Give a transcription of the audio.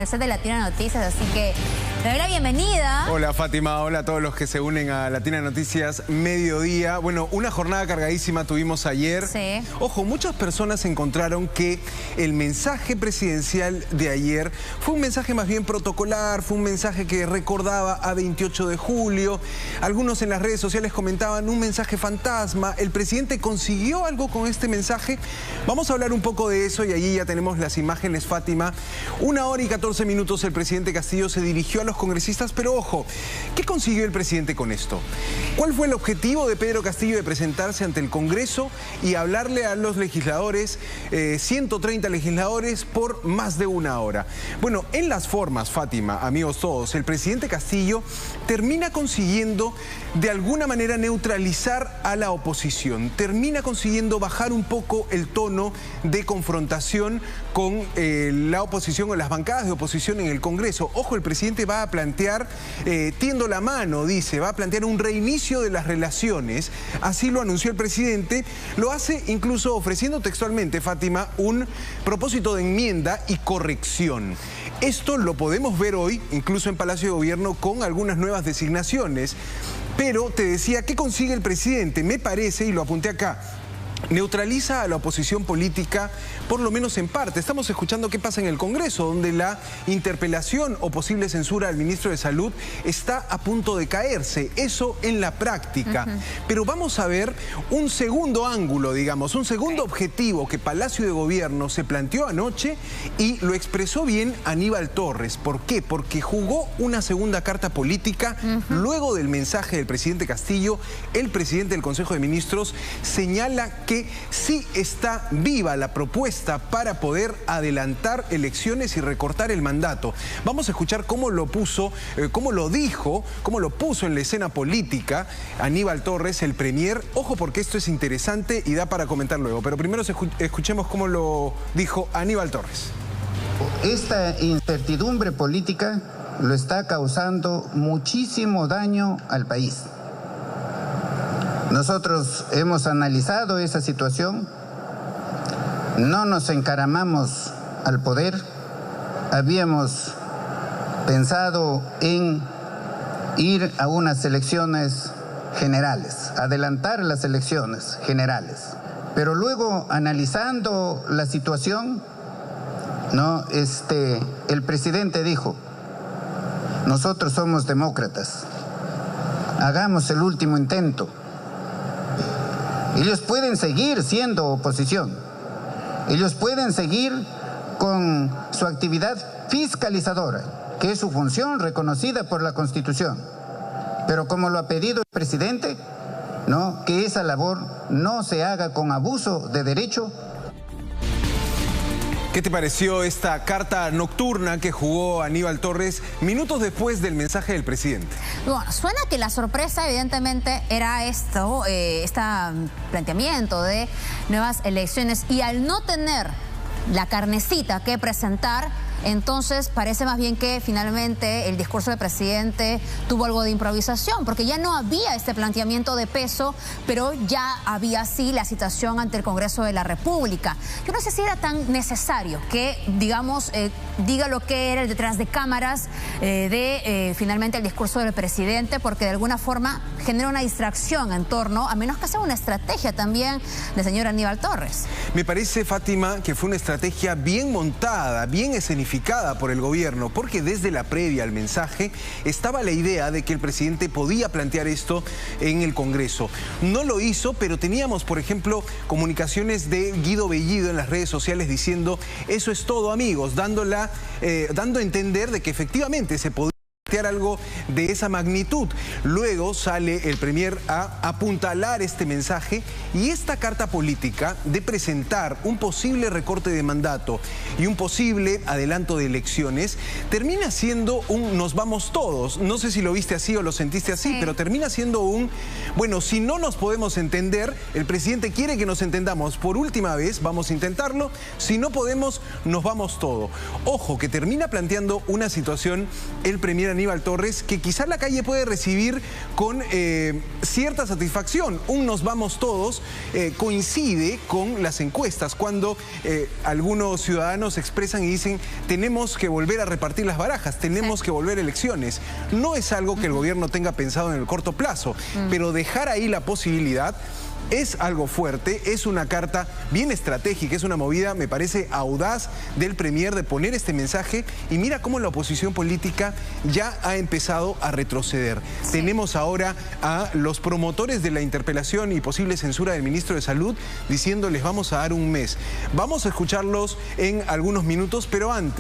El set de Latina Noticias, así que le doy la bienvenida. Hola Fátima, hola a todos los que se unen a Latina Noticias Mediodía. Bueno, una jornada cargadísima tuvimos ayer. Sí. Ojo, muchas personas encontraron que el mensaje presidencial de ayer fue un mensaje más bien protocolar, fue un mensaje que recordaba a 28 de julio. Algunos en las redes sociales comentaban un mensaje fantasma. ¿El presidente consiguió algo con este mensaje? Vamos a hablar un poco de eso y allí ya tenemos las imágenes, Fátima. 1 hora y 14 minutos el presidente Castillo se dirigió a los congresistas, pero ojo, ¿qué consiguió el presidente con esto? ¿Cuál fue el objetivo de Pedro Castillo de presentarse ante el Congreso y hablarle a los legisladores, 130 legisladores, por más de 1 hora? Bueno, en las formas, Fátima, amigos todos, el presidente Castillo termina consiguiendo de alguna manera neutralizar a la oposición, termina consiguiendo bajar un poco el tono de confrontación con la oposición o las bancadas de oposición en el Congreso. Ojo, el presidente va a plantear, tiendo la mano, dice, va a plantear un reinicio de las relaciones. Así lo anunció el presidente. Lo hace incluso ofreciendo textualmente, Fátima, un propósito de enmienda y corrección. Esto lo podemos ver hoy, incluso en Palacio de Gobierno, con algunas nuevas designaciones. Pero te decía, ¿qué consigue el presidente? Me parece, y lo apunté acá, neutraliza a la oposición política, por lo menos en parte. Estamos escuchando qué pasa en el Congreso, donde la interpelación o posible censura al ministro de Salud está a punto de caerse. Eso en la práctica. Pero vamos a ver un segundo ángulo, digamos, un segundo objetivo que Palacio de Gobierno se planteó anoche y lo expresó bien Aníbal Torres. ¿Por qué? Porque jugó una segunda carta política. Luego del mensaje del presidente Castillo, el presidente del Consejo de Ministros señala que sí está viva la propuesta para poder adelantar elecciones y recortar el mandato. Vamos a escuchar cómo lo puso, cómo lo dijo, cómo lo puso en la escena política Aníbal Torres, el premier. Ojo, porque esto es interesante y da para comentar luego. Pero primero escuchemos cómo lo dijo Aníbal Torres. Esta incertidumbre política lo está causando muchísimo daño al país. Nosotros hemos analizado esa situación, no nos encaramamos al poder, habíamos pensado en ir a unas elecciones generales, adelantar las elecciones generales. Pero luego, analizando la situación, el presidente dijo, nosotros somos demócratas, hagamos el último intento. Ellos pueden seguir siendo oposición. Ellos pueden seguir con su actividad fiscalizadora, que es su función reconocida por la Constitución. Pero como lo ha pedido el presidente, que esa labor no se haga con abuso de derecho. ¿Qué te pareció esta carta nocturna que jugó Aníbal Torres minutos después del mensaje del presidente? Bueno, suena que la sorpresa evidentemente era este planteamiento de nuevas elecciones, y al no tener la carnecita que presentar, entonces parece más bien que finalmente el discurso del presidente tuvo algo de improvisación, porque ya no había este planteamiento de peso, pero ya había sí la citación ante el Congreso de la República. Yo no sé si era tan necesario que, digamos, diga lo que era el detrás de cámaras finalmente el discurso del presidente, porque de alguna forma genera una distracción en torno, a menos que sea una estrategia también del señor Aníbal Torres. Me parece, Fátima, que fue una estrategia bien montada, bien escenificada por el gobierno, porque desde la previa al mensaje estaba la idea de que el presidente podía plantear esto en el Congreso. No lo hizo, pero teníamos, por ejemplo, comunicaciones de Guido Bellido en las redes sociales diciendo, eso es todo, amigos, dando a entender de que efectivamente se podía algo de esa magnitud. Luego sale el premier a apuntalar este mensaje y esta carta política de presentar un posible recorte de mandato y un posible adelanto de elecciones termina siendo un nos vamos todos. No sé si lo viste así o lo sentiste así, pero termina siendo un, bueno, si no nos podemos entender, el presidente quiere que nos entendamos por última vez, vamos a intentarlo, si no podemos, nos vamos todo. Ojo, que termina planteando una situación el premier Aníbal Torres, que quizás la calle puede recibir con cierta satisfacción. Un nos vamos todos coincide con las encuestas, cuando algunos ciudadanos expresan y dicen tenemos que volver a repartir las barajas, tenemos que volver a elecciones. No es algo que el gobierno tenga pensado en el corto plazo, pero dejar ahí la posibilidad es algo fuerte, es una carta bien estratégica, es una movida, me parece, audaz del Premier de poner este mensaje, y mira cómo la oposición política ya ha empezado a retroceder. Sí. Tenemos ahora a los promotores de la interpelación y posible censura del ministro de Salud diciéndoles vamos a dar un mes. Vamos a escucharlos en algunos minutos, pero antes...